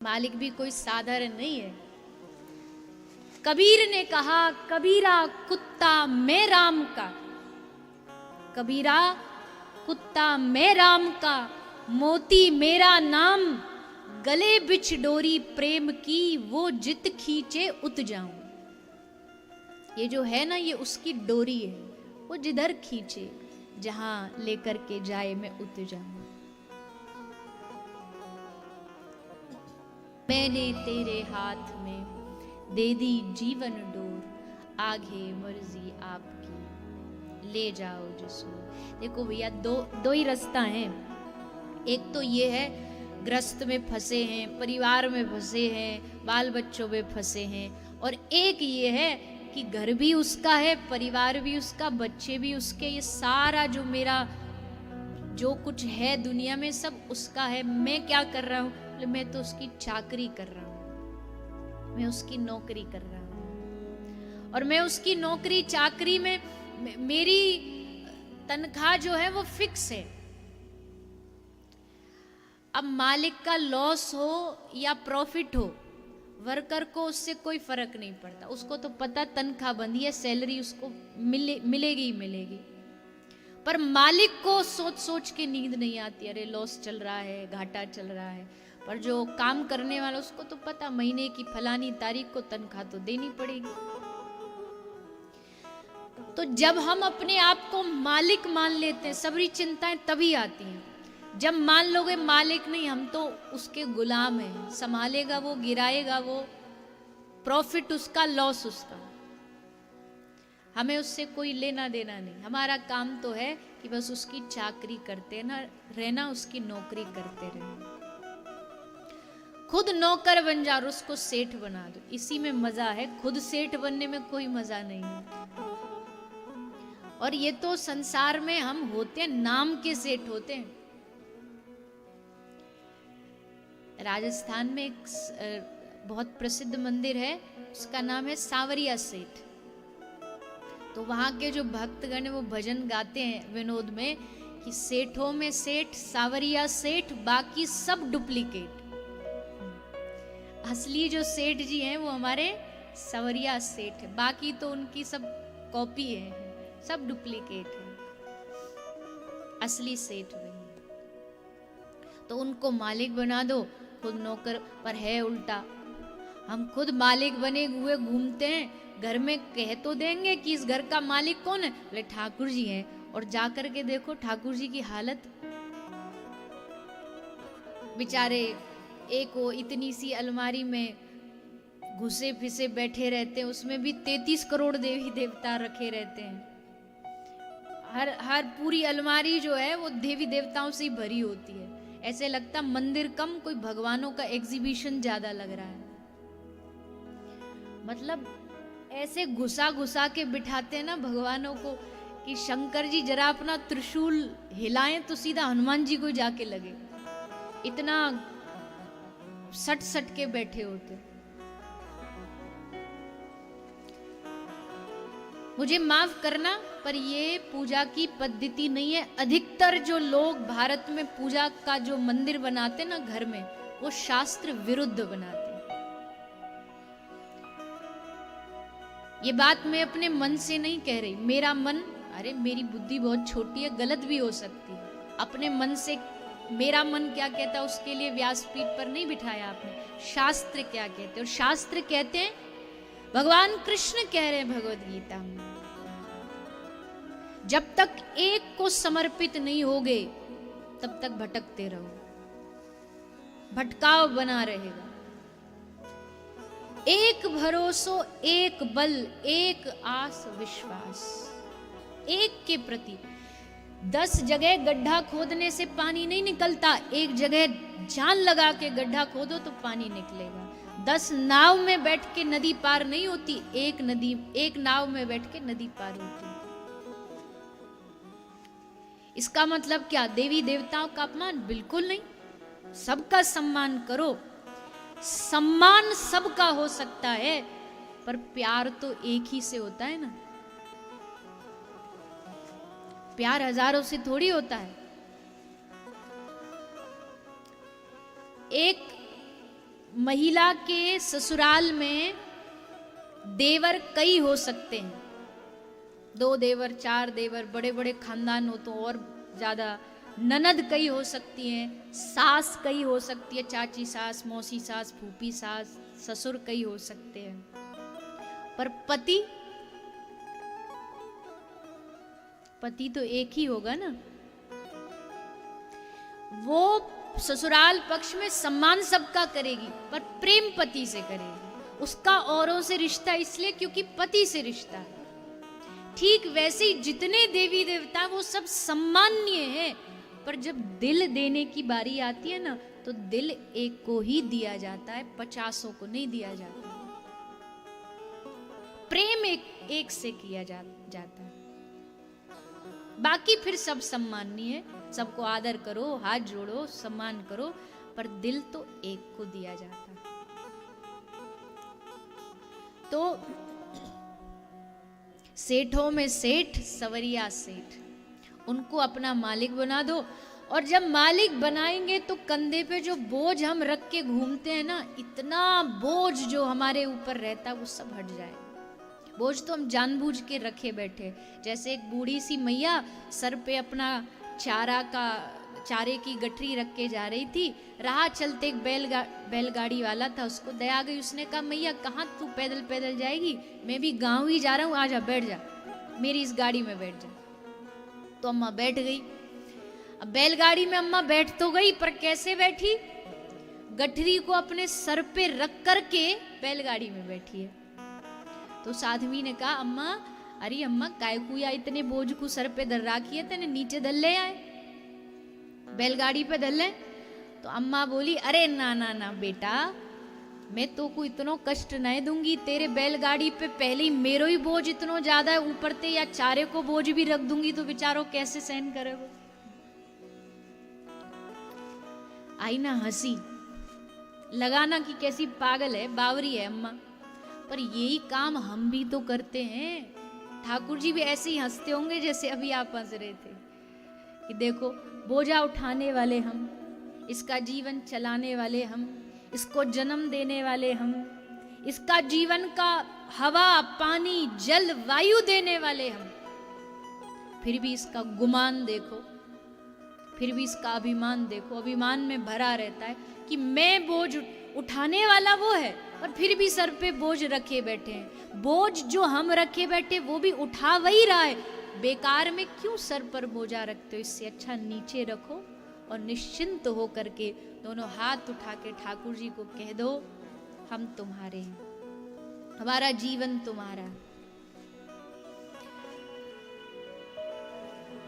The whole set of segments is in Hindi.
मालिक भी कोई साधारण नहीं है। कबीर ने कहा, कबीरा कुत्ता मैं राम का, कबीरा कुत्ता मैं राम का, मोती मेरा नाम, गले बिछ डोरी प्रेम की, वो जित खींचे उत जाऊं। ये जो है ना, ये उसकी डोरी है, वो जिधर खींचे, जहां लेकर के जाए मैं उत जाऊं। मैंने तेरे हाथ में दे दी जीवन डोर, आगे मर्जी आपकी ले जाओ जिसो। देखो भैया, दो ही रास्ता है। एक तो ये है ग्रस्त में फंसे हैं, परिवार में फंसे हैं, बाल बच्चों में फंसे हैं, और एक ये है कि घर भी उसका है, परिवार भी उसका, बच्चे भी उसके, ये सारा जो मेरा जो कुछ है दुनिया में सब उसका है। मैं क्या कर रहा हूं? मैं तो उसकी चाकरी कर रहा हूं, मैं उसकी नौकरी कर रहा हूं, और मैं उसकी नौकरी चाकरी में मेरी तनख्वाह जो है वो फिक्स है। अब मालिक का लॉस हो या प्रॉफिट हो, वर्कर को उससे कोई फर्क नहीं पड़ता। उसको तो पता तनख्वाह बंधी है, सैलरी उसको मिलेगी ही मिलेगी। पर मालिक को सोच सोच के नींद नहीं आती, अरे लॉस चल रहा है, घाटा चल रहा है। पर जो काम करने वाला, उसको तो पता महीने की फलानी तारीख को तनख्वाह तो देनी पड़ेगी। तो जब हम अपने आप को मालिक मान लेते हैं, सबरी चिंताएं तभी आती हैं। जब मान लोगे मालिक नहीं, हम तो उसके गुलाम हैं, संभालेगा वो, गिराएगा वो, प्रॉफिट उसका, लॉस उसका, हमें उससे कोई लेना देना नहीं। हमारा काम तो है कि बस उसकी चाकरी करते ना रहना, उसकी नौकरी करते रहना। खुद नौकर बन जाओ, उसको सेठ बना दो, इसी में मजा है। खुद सेठ बनने में कोई मजा नहीं है। और ये तो संसार में हम होते हैं, नाम के सेठ होते हैं। राजस्थान में एक बहुत प्रसिद्ध मंदिर है, उसका नाम है सांवरिया सेठ। तो वहां के जो भक्तगण वो भजन गाते हैं विनोद में कि सेठों में सेठ सांवरिया सेठ, बाकी सब डुप्लीकेट। असली जो सेठ जी हैं वो हमारे सांवरिया सेठ है, बाकी तो उनकी सब कॉपी है, सब डुप्लीकेट है। असली सेठ वही। तो उनको मालिक बना दो, खुद नौकर। पर है उल्टा, हम खुद मालिक बने हुए घूमते हैं, घर में कह तो देंगे कि इस घर का मालिक कौन है, बोले ठाकुर जी हैं, और जाकर के देखो ठाकुर जी की हालत। बेचारे एक वो इतनी सी अलमारी में घुसे फिसे बैठे रहते हैं, उसमें भी 33 करोड़ देवी देवता रखे रहते हैं। हर पूरी अलमारी जो है वो देवी देवताओं से ही भरी होती है। ऐसे लगता मंदिर कम, कोई भगवानों का एग्जीबिशन ज्यादा लग रहा है। मतलब ऐसे घुसा घुसा के बिठाते हैं ना भगवानों को कि शंकर जी जरा अपना त्रिशूल हिलाएं तो सीधा हनुमान जी को जाके लगे, इतना सट सट के बैठे होते। मुझे माफ करना, पर ये पूजा की पद्धति नहीं है। अधिकतर जो लोग भारत में पूजा का जो मंदिर बनाते ना घर में, वो शास्त्र विरुद्ध बनाते। ये बात मैं अपने मन से नहीं कह रही, मेरा मन, अरे मेरी बुद्धि बहुत छोटी है, गलत भी हो सकती है। अपने मन से मेरा मन क्या कहता है उसके लिए व्यासपीठ पर नहीं बिठाया आपने। शास्त्र क्या कहते हैं, और शास्त्र कहते हैं, भगवान कृष्ण कह रहे हैं भगवद गीता में, जब तक एक को समर्पित नहीं होगे तब तक भटकते रहो, भटकाव बना रहेगा। एक भरोसो, एक बल, एक आस विश्वास, एक के प्रति। 10 जगह गड्ढा खोदने से पानी नहीं निकलता, एक जगह जान लगा के गड्ढा खोदो तो पानी निकलेगा। 10 नाव में बैठ के नदी पार नहीं होती, एक नाव में बैठ के नदी पार होती। इसका मतलब क्या? देवी देवताओं का अपमान बिल्कुल नहीं, सबका सम्मान करो। सम्मान सबका हो सकता है, पर प्यार तो एक ही से होता है ना। प्यार हजारों से थोड़ी होता है। एक महिला के ससुराल में देवर कई हो सकते हैं, 2 देवर 4 देवर, बड़े बड़े खानदान हो तो और ज्यादा, ननद कई हो सकती हैं, सास कई हो सकती है, चाची सास, मौसी सास, फूफी सास, ससुर कई हो सकते हैं, पर पति तो एक ही होगा ना। वो ससुराल पक्ष में सम्मान सबका करेगी, पर प्रेम पति से करेगी। उसका औरों से रिश्ता इसलिए क्योंकि पति से रिश्ता है। ठीक वैसे ही जितने देवी देवता वो सब सम्माननीय है, पर जब दिल देने की बारी आती है ना, तो दिल एक को ही दिया जाता है, 50 को नहीं दिया जाता। प्रेम एक से किया जाता है। बाकी फिर सब सम्माननीय है, सबको आदर करो, हाथ जोड़ो, सम्मान करो, पर दिल तो एक को दिया जाता है। तो सेठों में सेठ, सवरिया सेठ, उनको अपना मालिक बना दो। और जब मालिक बनाएंगे तो कंधे पे जो बोझ हम रख के घूमते हैं ना, इतना बोझ जो हमारे ऊपर रहता है वो सब हट जाए। बोझ तो हम जानबूझ के रखे बैठे, जैसे एक बूढ़ी सी मैया सर पे अपना चारे की गठरी रख के जा रही थी। राह चलते एक बैलगाड़ी वाला था, उसको दया आ गई। उसने कहा, मैया कहाँ तू पैदल पैदल जाएगी, मैं भी गांव ही जा रहा हूँ, आजा बैठ जा, मेरी इस गाड़ी में बैठ जा। तो अम्मा बैठ गई। अब बैलगाड़ी में अम्मा बैठ तो गई, पर कैसे बैठी? गठरी को अपने सर पे रख करके बैलगाड़ी में बैठी है। तो उस आदमी ने कहा, अम्मा, अरे अम्मा काय को या इतने बोझ को सर पे धर राखी है, तेने नीचे धर ले आए, बैलगाड़ी पे धर ले। तो अम्मा बोली, अरे ना ना ना बेटा, मैं तो को इतनो कष्ट नहीं दूंगी। तेरे बैलगाड़ी पे पहले ही मेरो ही बोझ इतनो ज्यादा है, ऊपर ते या चारे को बोझ भी रख दूंगी तो बेचारो कैसे सहन करे वो। आई ना हंसी, लगाना कि कैसी पागल है, बावरी है अम्मा। पर यही काम हम भी तो करते हैं। ठाकुर जी भी ऐसे ही हंसते होंगे जैसे अभी आप हंस रहे थे कि देखो, बोझा उठाने वाले हम, इसका जीवन चलाने वाले हम, इसको जन्म देने वाले हम, इसका जीवन का हवा पानी जल वायु देने वाले हम, फिर भी इसका गुमान देखो, फिर भी इसका अभिमान देखो। अभिमान में भरा रहता है कि मैं बोझ उठाने वाला वो है, और फिर भी सर पे बोझ रखे बैठे हैं। बोझ जो हम रखे बैठे वो भी उठा वही रहा है, बेकार में क्यों सर पर बोझा रखते हो? इससे अच्छा नीचे रखो और निश्चिंत हो करके दोनों हाथ उठा के ठाकुर जी को कह दो, हम तुम्हारे हैं, हमारा जीवन तुम्हारा।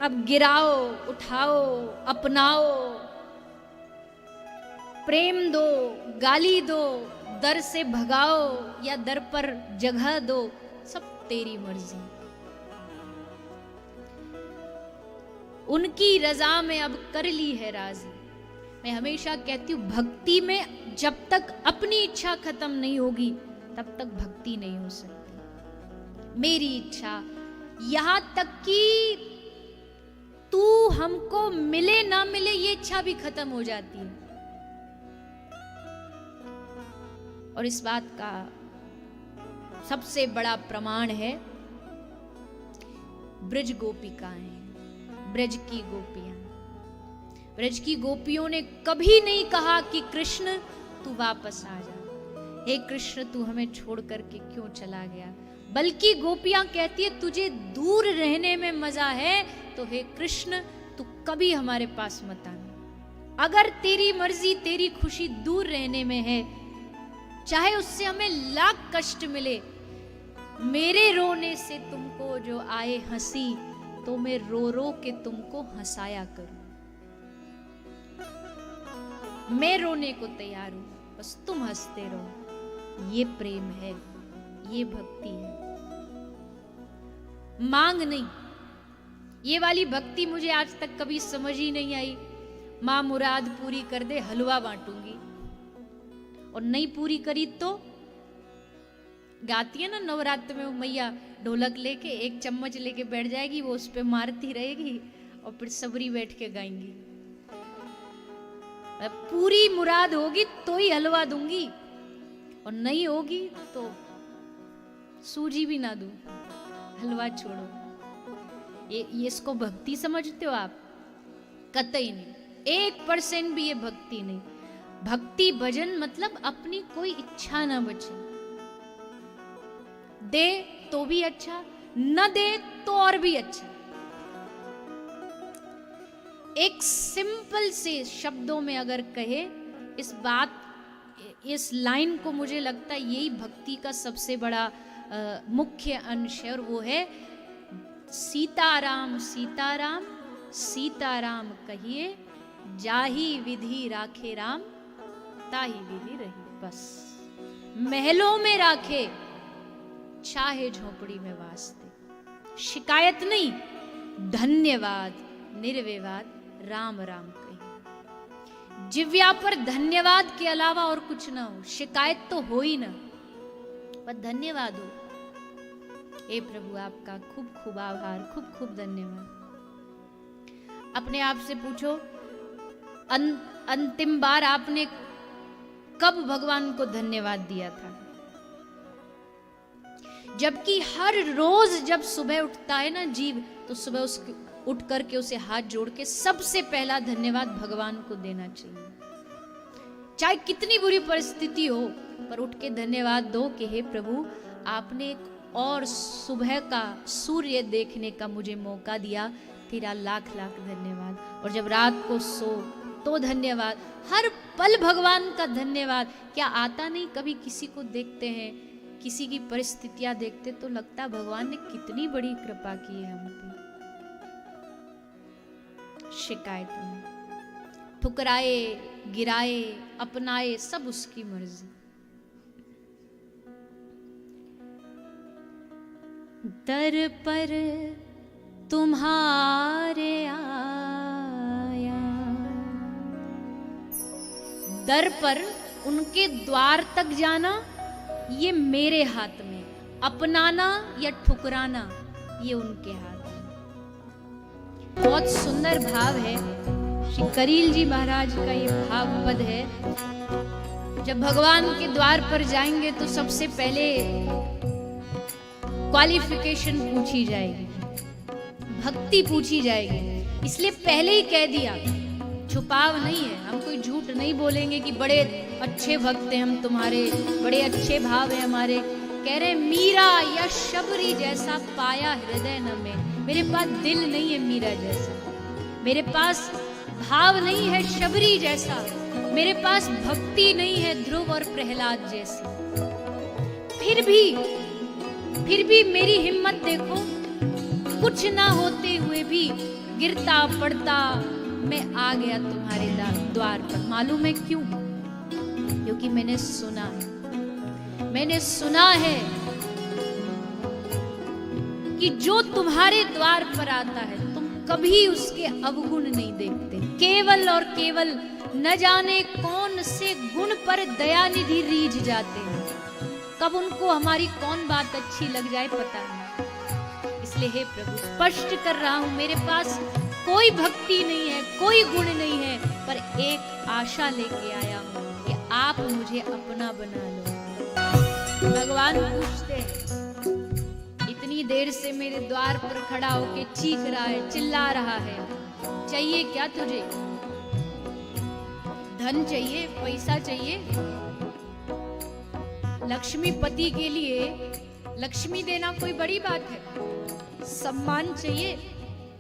अब गिराओ, उठाओ, अपनाओ, प्रेम दो, गाली दो, दर से भगाओ या दर पर जगह दो, सब तेरी मर्जी। उनकी रजा में अब कर ली है राजी। मैं हमेशा कहती हूँ, भक्ति में जब तक अपनी इच्छा खत्म नहीं होगी तब तक भक्ति नहीं हो सकती। मेरी इच्छा, यहां तक कि तू हमको मिले ना मिले ये इच्छा भी खत्म हो जाती है। और इस बात का सबसे बड़ा प्रमाण है ब्रज गोपिकाएं, ब्रज की गोपियां। ब्रज की गोपियों ने कभी नहीं कहा कि कृष्ण तू वापस आ जा, हे कृष्ण तू हमें छोड़ करके क्यों चला गया, बल्कि गोपियां कहती है तुझे दूर रहने में मजा है तो हे कृष्ण तू कभी हमारे पास मत आना। अगर तेरी मर्जी, तेरी खुशी दूर रहने में है, चाहे उससे हमें लाख कष्ट मिले, मेरे रोने से तुमको जो आए हंसी, तो मैं रो रो के तुमको हंसाया करूं। मैं रोने को तैयार हूं, बस तुम हंसते रहो। ये प्रेम है, ये भक्ति है, मांग नहीं। ये वाली भक्ति मुझे आज तक कभी समझ ही नहीं आई। मां मुराद पूरी कर दे, हलवा बांटूंगी, और नहीं पूरी करी तो गाती है ना नवरात्र में वो मैया, ढोलक लेके एक चम्मच लेके बैठ जाएगी, वो उस पे मारती रहेगी और फिर सबरी बैठ के गाएंगी। पूरी मुराद होगी तो ही हलवा दूंगी, और नहीं होगी तो सूजी भी ना दूं, हलवा छोड़ो। ये इसको भक्ति समझते हो आप? कतई नहीं, 1% भी ये भक्ति नहीं। भक्ति भजन मतलब अपनी कोई इच्छा ना बचे, दे तो भी अच्छा, न दे तो और भी अच्छा। एक सिंपल से शब्दों में अगर कहे इस बात, इस लाइन को, मुझे लगता है यही भक्ति का सबसे बड़ा मुख्य अंश है, और वो है सीताराम सीताराम सीताराम कहिए, जाही विधि राखे राम ताही विधि रही। बस महलों में राखे चाहे झोपड़ी में वास्ते, शिकायत नहीं, धन्यवाद निर्विवाद राम राम कहिए। जिव्या पर धन्यवाद के अलावा और कुछ ना हो, शिकायत तो हो ही ना, पर धन्यवाद हो। हे प्रभु आपका खूब खूब आभार, खूब खूब धन्यवाद। अपने आप से पूछो, अंतिम बार आपने कब भगवान को धन्यवाद दिया था? जबकि हर रोज जब सुबह उठता है ना जीव, तो सुबह उसके उठ करके उसे हाथ जोड़ के सबसे पहला धन्यवाद भगवान को देना चाहिए। चाहे कितनी बुरी परिस्थिति हो, पर उठ के धन्यवाद दो कि हे प्रभु आपने एक और सुबह का सूर्य देखने का मुझे मौका दिया, तेरा लाख लाख धन्यवाद। और जब रात को सो तो धन्यवाद, हर पल भगवान का धन्यवाद। क्या आता नहीं, कभी किसी को देखते हैं, किसी की परिस्थितियां देखते तो लगता है भगवान ने कितनी बड़ी कृपा की है हम पे। शिकायत नहीं, ठुकराए गिराए अपनाए सब उसकी मर्जी। दर पर तुम्हारे आया, दर पर उनके द्वार तक जाना ये मेरे हाथ में, अपनाना या ठुकराना ये उनके हाथ में। बहुत सुंदर भाव है, श्री करील जी महाराज का ये भाव पद है। जब भगवान के द्वार पर जाएंगे तो सबसे पहले क्वालिफिकेशन पूछी जाएगी, भक्ति पूछी जाएगी। इसलिए पहले ही कह दिया, छुपाव नहीं है, हम कोई झूठ नहीं बोलेंगे कि बड़े अच्छे भक्त हैं हम तुम्हारे, बड़े अच्छे भाव हैं हमारे। कह रहे मीरा या शबरी जैसा पाया हृदय न में, मेरे पास दिल नहीं है मीरा जैसा, मेरे पास भाव नहीं है शबरी जैसा, मेरे पास भक्ति नहीं है ध्रुव और प्रहलाद जैसी। फिर भी मेरी हिम्मत देखो, कुछ ना होते हुए भी गिरता पड़ता मैं आ गया तुम्हारे द्वार पर। मालूम है क्यों? क्योंकि मैंने सुना है कि जो तुम्हारे द्वार पर आता है तुम कभी उसके अवगुण नहीं देखते। केवल और केवल न जाने कौन से गुण पर दयानिधि रीझ जाते हैं, कब उनको हमारी कौन बात अच्छी लग जाए पता नहीं। इसलिए हे प्रभु स्पष्ट कर रहा हूं, मेरे पास कोई भक्ति नहीं है, कोई गुण नहीं है, पर एक आशा लेके आया हूं कि आप मुझे अपना बना लो। भगवान पूछते हैं, इतनी देर से मेरे द्वार पर खड़ा होके चीख रहा है, चिल्ला रहा है, चाहिए क्या तुझे? धन चाहिए, पैसा चाहिए? लक्ष्मीपति के लिए लक्ष्मी देना कोई बड़ी बात है? सम्मान चाहिए,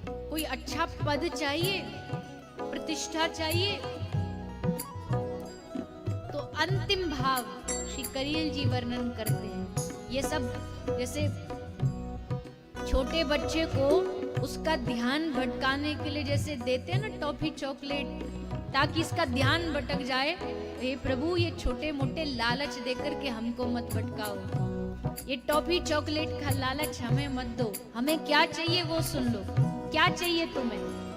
कोई अच्छा पद चाहिए, प्रतिष्ठा चाहिए? तो अंतिम भाव श्री करील जी वर्णन करते हैं। ये सब जैसे छोटे बच्चे को उसका ध्यान भटकाने के लिए जैसे देते हैं ना टॉफी चॉकलेट, ताकि इसका ध्यान भटक जाए। हे प्रभु ये छोटे मोटे लालच देकर के हमको मत भटकाओ, ये टॉफी चॉकलेट का लालच हमें मत दो। हमें क्या चाहिए वो सुन लो, क्या चाहिए तुम्हें?